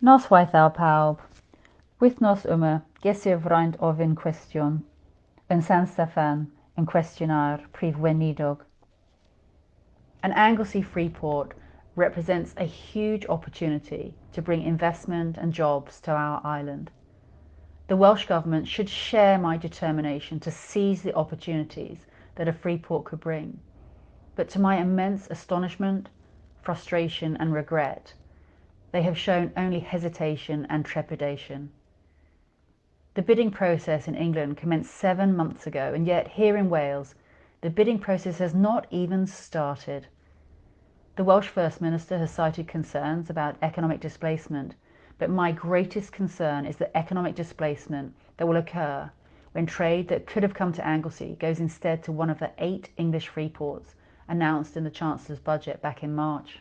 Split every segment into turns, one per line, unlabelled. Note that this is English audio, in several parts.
Nos waith pawb. Wythnos yma gesir fraint ofyn cwestiwn yn San Steffan yn cwestiynau'r Prif Weinidog. An Anglesey free port represents a huge opportunity to bring investment and jobs to our island. The Welsh Government should share my determination to seize the opportunities that a free port could bring. But to my immense astonishment, frustration and regret, they have shown only hesitation and trepidation. The bidding process in England commenced 7 months ago, and yet here in Wales, the bidding process has not even started. The Welsh First Minister has cited concerns about economic displacement, but my greatest concern is the economic displacement that will occur when trade that could have come to Anglesey goes instead to one of the 8 English free ports announced in the Chancellor's budget back in March.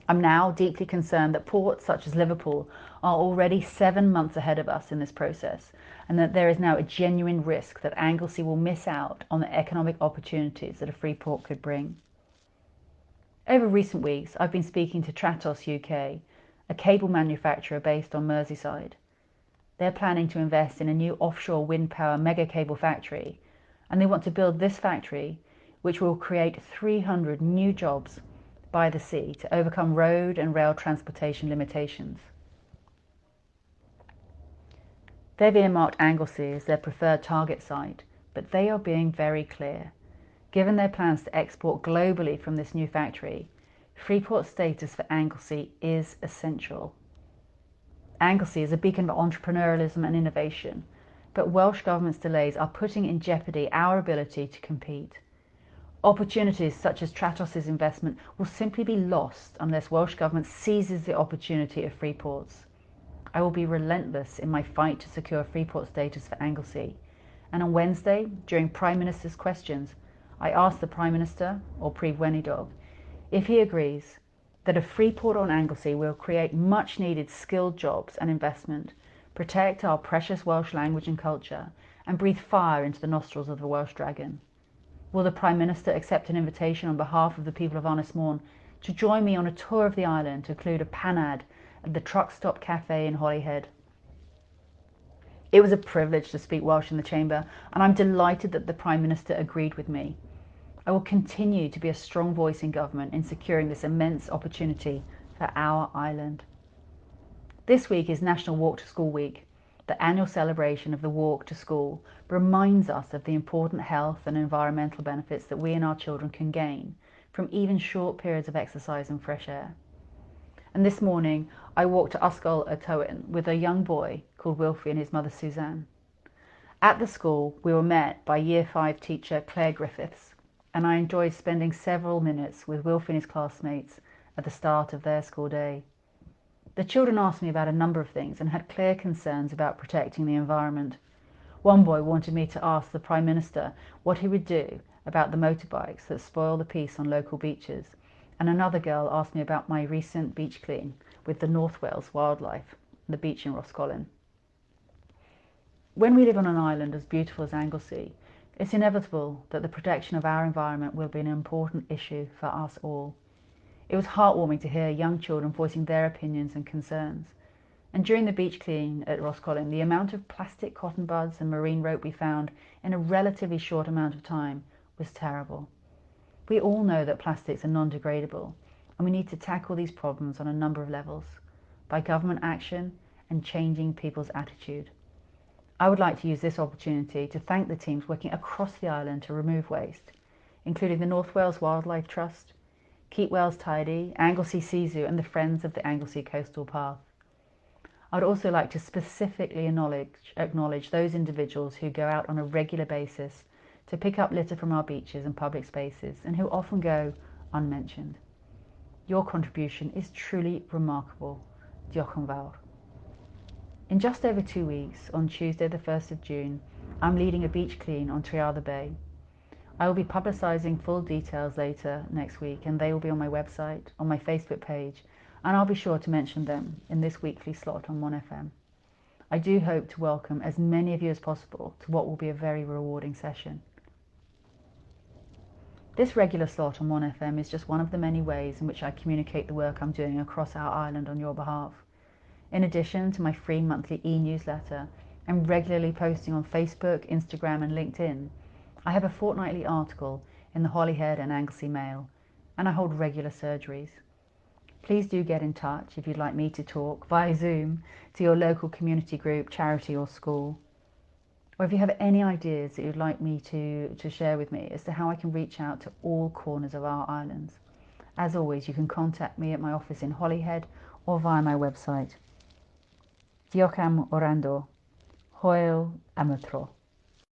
I'm now deeply concerned that ports such as Liverpool are already 7 months ahead of us in this process, and that there is now a genuine risk that Anglesey will miss out on the economic opportunities that a free port could bring. Over recent weeks, I've been speaking to Tratos UK, a cable manufacturer based on Merseyside. They're planning to invest in a new offshore wind power mega cable factory, and they want to build this factory, which will create 300 new jobs by the sea to overcome road and rail transportation limitations. They've earmarked Anglesey as their preferred target site, but they are being very clear. Given their plans to export globally from this new factory, Freeport status for Anglesey is essential. Anglesey is a beacon of entrepreneurialism and innovation, but Welsh Government's delays are putting in jeopardy our ability to compete. Opportunities such as Tratos's investment will simply be lost unless Welsh Government seizes the opportunity of free ports. I will be relentless in my fight to secure free port status for Anglesey, and on Wednesday, during Prime Minister's questions, I asked the Prime Minister, or Prif Weinidog, if he agrees that a free port on Anglesey will create much needed skilled jobs and investment, protect our precious Welsh language and culture, and breathe fire into the nostrils of the Welsh dragon. Will the Prime Minister accept an invitation on behalf of the people of Ynys Môn to join me on a tour of the island to include a panad at the Truck Stop Cafe in Holyhead? It was a privilege to speak Welsh in the Chamber, and I'm delighted that the Prime Minister agreed with me. I will continue to be a strong voice in government in securing this immense opportunity for our island. This week is National Walk to School Week. The annual celebration of the walk to school reminds us of the important health and environmental benefits that we and our children can gain from even short periods of exercise and fresh air. And this morning, I walked to Ysgol y Tywyn with a young boy called Wilfie and his mother Suzanne. At the school, we were met by Year 5 teacher Claire Griffiths, and I enjoyed spending several minutes with Wilfie and his classmates at the start of their school day. The children asked me about a number of things and had clear concerns about protecting the environment. One boy wanted me to ask the Prime Minister what he would do about the motorbikes that spoil the peace on local beaches, and another girl asked me about my recent beach clean with the North Wales wildlife, the beach in Roscollon. When we live on an island as beautiful as Anglesey, it's inevitable that the protection of our environment will be an important issue for us all. It was heartwarming to hear young children voicing their opinions and concerns. And during the beach clean at Roscollon, the amount of plastic cotton buds and marine rope we found in a relatively short amount of time was terrible. We all know that plastics are non-degradable, and we need to tackle these problems on a number of levels, by government action and changing people's attitude. I would like to use this opportunity to thank the teams working across the island to remove waste, including the North Wales Wildlife Trust, Keep Wales Tidy, Anglesey Sea Zoo and the Friends of the Anglesey Coastal Path. I would also like to specifically acknowledge those individuals who go out on a regular basis to pick up litter from our beaches and public spaces and who often go unmentioned. Your contribution is truly remarkable. Diolch yn fawr. In just over 2 weeks, on Tuesday the 1st of June, I'm leading a beach clean on Triarda Bay. I will be publicising full details later next week, and they will be on my website, on my Facebook page, and I'll be sure to mention them in this weekly slot on 1FM. I do hope to welcome as many of you as possible to what will be a very rewarding session. This regular slot on 1FM is just one of the many ways in which I communicate the work I'm doing across our island on your behalf. In addition to my free monthly e-newsletter, I'm regularly posting on Facebook, Instagram and LinkedIn. I have a fortnightly article in the Holyhead and Anglesey Mail, and I hold regular surgeries. Please do get in touch if you'd like me to talk via Zoom to your local community group, charity or school. Or if you have any ideas that you'd like me to share with me as to how I can reach out to all corners of our islands. As always, you can contact me at my office in Holyhead or via my website. Diolch am wrando. Hwyl am y tro.